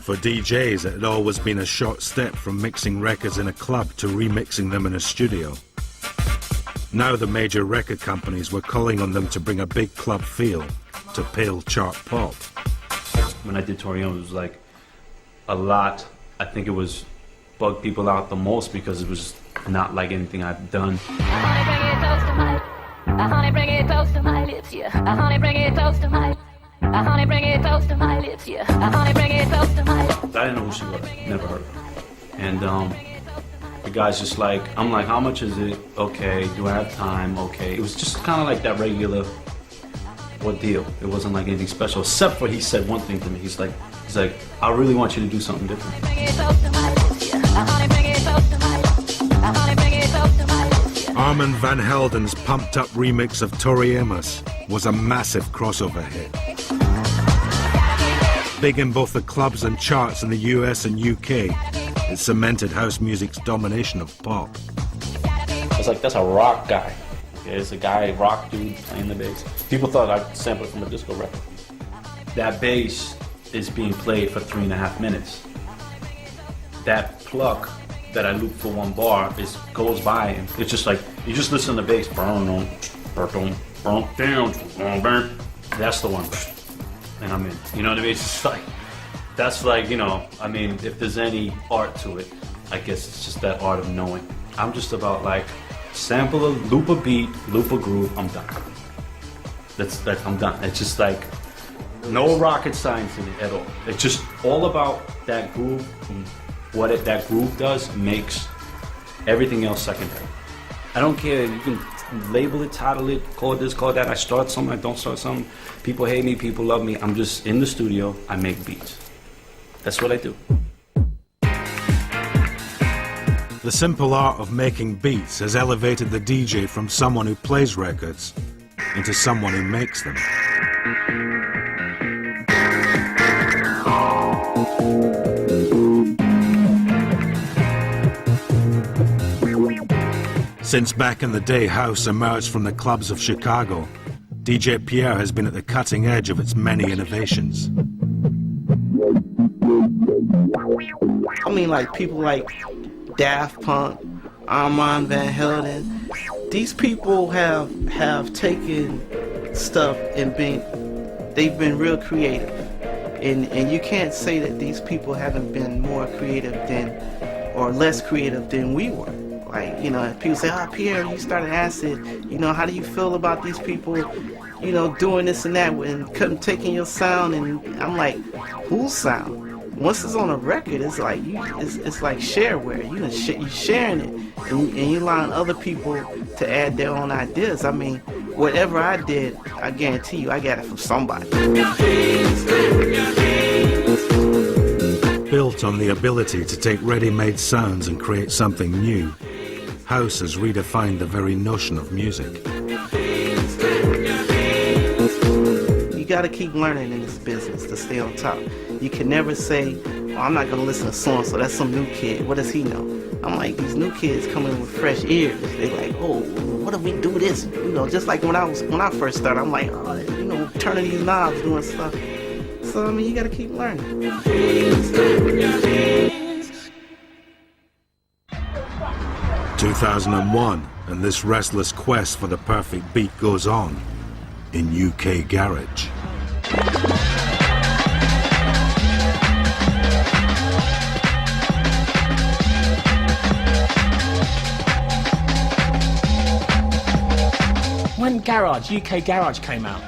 For DJs, it had always been a short step from mixing records in a club to remixing them in a studio. Now the major record companies were calling on them to bring a big club feel to pale chart pop. When I did Tori, it was like a lot. I think it was bugged people out the most because it was not like anything I've done. Honey, bring it close to my, honey, bring it close to my lips, yeah. Honey, bring it close to my, honey, bring it close to my lips, yeah. Honey, bring it close to my. I didn't know who she was. Never heard of her. And the guy's just like, I'm like, how much is it? Okay. Do I have time? Okay. It was just kind of like that regular ordeal. It wasn't like anything special, except for he said one thing to me. He's like, I really want you to do something different. Armand van Helden's pumped-up remix of Tori Amos was a massive crossover hit. Big in both the clubs and charts in the US and UK, it cemented house music's domination of pop. It's like, that's a rock guy. Okay, it's a guy, rock dude playing the bass. People thought I'd sample it from a disco record. That bass is being played for 3.5 minutes. That pluck that I loop for one bar goes by and it's just like, you just listen to the bass. That's the one. And I'm in. You know what I mean? It's just like, that's like, you know, I mean, if there's any art to it, I guess it's just that art of knowing. I'm just about like, sample a, loop a beat, loop a groove, I'm done. I'm done. It's just like, no rocket science in it at all. It's just all about that groove. What that groove does makes everything else secondary. I don't care, you can label it, title it, call it this, call it that. I start something, I don't start something. People hate me, people love me. I'm just in the studio, I make beats. That's what I do. The simple art of making beats has elevated the DJ from someone who plays records into someone who makes them. Since back in the day house emerged from the clubs of Chicago, DJ Pierre has been at the cutting edge of its many innovations. I mean, like people like Daft Punk, Armand van Helden, these people have taken stuff and they've been real creative. And you can't say that these people haven't been more creative than, or less creative than we were. Like, you know, people say, oh, Pierre, you started acid. You know, how do you feel about these people, you know, doing this and that and taking your sound? And I'm like, whose sound? Once it's on a record, it's like it's like shareware. You know, you're sharing it, and you're allowing other people to add their own ideas. I mean, whatever I did, I guarantee you, I got it from somebody. Built on the ability to take ready-made sounds and create something new, house has redefined the very notion of music. You got to keep learning in this business to stay on top. You can never say, oh, I'm not going to listen to so-and-so, that's some new kid, what does he know? I'm like, these new kids coming with fresh ears. They're like, oh, what if we do this? You know, just like when I first started, I'm like, oh, you know, turning these knobs, doing stuff. So, I mean, you got to keep learning. 2001, and this restless quest for the perfect beat goes on in UK garage. When UK garage came out,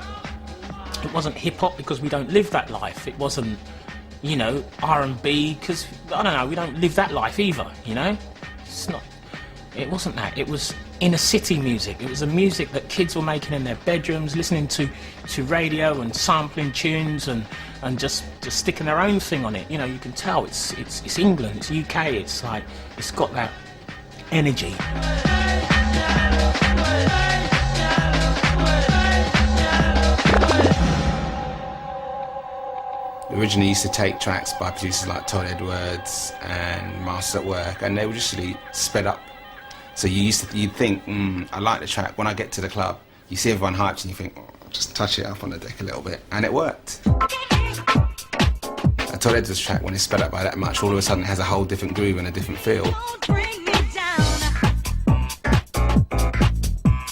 it wasn't hip-hop because we don't live that life. It wasn't, you know, R&B because, I don't know, we don't live that life either, you know? It wasn't that. It was inner city music. It was the music that kids were making in their bedrooms, listening to radio and sampling tunes and just sticking their own thing on it. You know, you can tell it's England, it's UK, it's like, it's got that energy. Originally used to take tracks by producers like Todd Edwards and Masters at Work, and they were just really sped up. So you'd think, I like the track. When I get to the club, you see everyone hyped and you think, oh, just touch it up on the deck a little bit, and it worked. I Todd Edwards' track, when it's sped up by that much, all of a sudden it has a whole different groove and a different feel.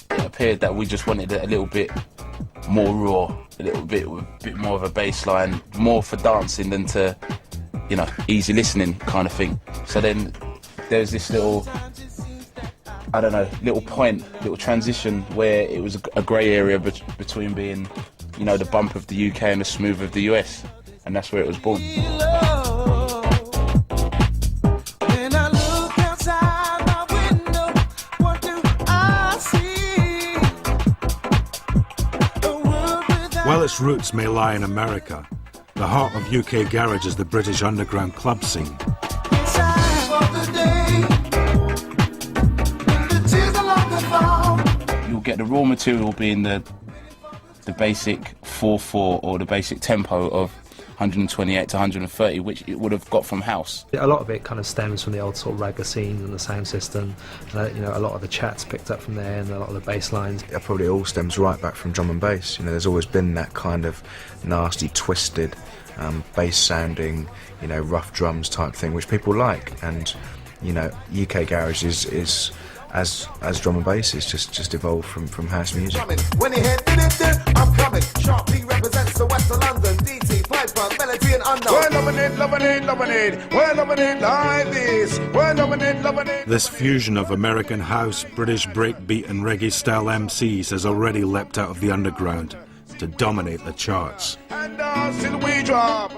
It appeared that we just wanted it a little bit more raw, a little bit more of a bass line, more for dancing than to, you know, easy listening kind of thing. So then there's this little, I don't know, little transition where it was a grey area between being, you know, the bump of the UK and the smooth of the US, and that's where it was born. While its roots may lie in America, the heart of UK garage is the British underground club scene. You'll get the raw material being the basic 4/4 or the basic tempo of 128 to 130, which it would have got from house. A lot of it kind of stems from the old sort of ragga scene and the sound system. You know, a lot of the chats picked up from there, and a lot of the bass lines. It probably all stems right back from drum and bass. You know, there's always been that kind of nasty, twisted, bass sounding, you know, rough drums type thing, which people like. And you know, UK garage is as drum and bass is just evolved from house music. When you head I'm coming. Sharp P represents the west of London. DT, Piper, Melody and Unknown. We're loving it. We're loving it like this. We're loving it. This fusion of American house, British breakbeat and reggae style MCs has already leapt out of the underground to dominate the charts. And still we drop.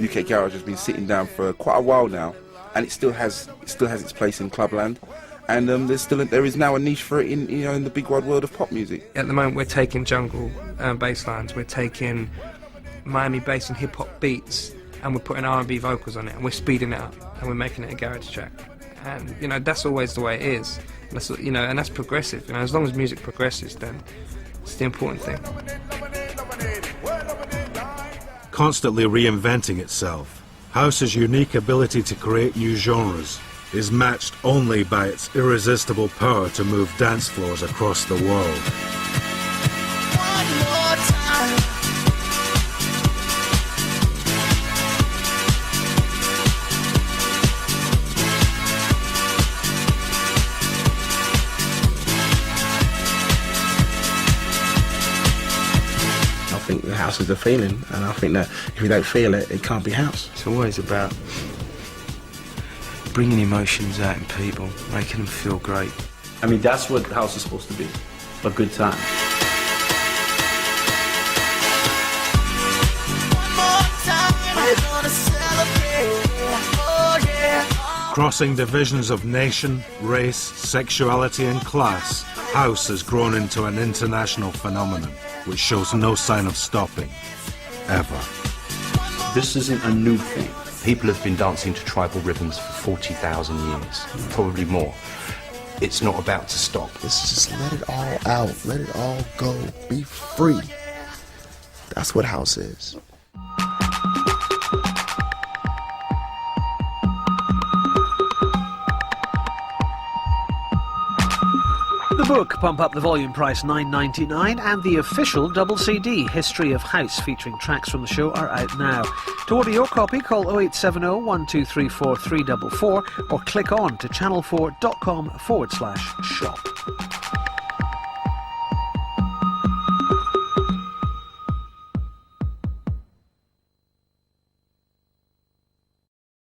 UK garage has been sitting down for quite a while now, and it still has its place in clubland. And there is now a niche for it in, you know, in the big wide world of pop music. At the moment, we're taking jungle bass lines, we're taking Miami bass and hip hop beats, and we're putting R&B vocals on it, and we're speeding it up, and we're making it a garage track. And you know, that's always the way it is. And that's, you know, and that's progressive. You know, as long as music progresses, then it's the important thing. Constantly reinventing itself, house's unique ability to create new genres is matched only by its irresistible power to move dance floors across the world. One more time. I think the house is the feeling, and I think that if you don't feel it, it can't be house. It's always about bringing emotions out in people, making them feel great. I mean, that's what house is supposed to be, a good time. One more time. We're gonna celebrate. Oh yeah. Crossing divisions of nation, race, sexuality and class, house has grown into an international phenomenon which shows no sign of stopping, ever. This isn't a new thing. People have been dancing to tribal rhythms for 40,000 years, probably more. It's not about to stop. Let's just let it all out, let it all go, be free. That's what house is. The book, Pump Up the Volume, price $9.99, and the official double CD, History of House, featuring tracks from the show, are out now. To order your copy, call 0870 1234 344 or click on to channel4.com/shop.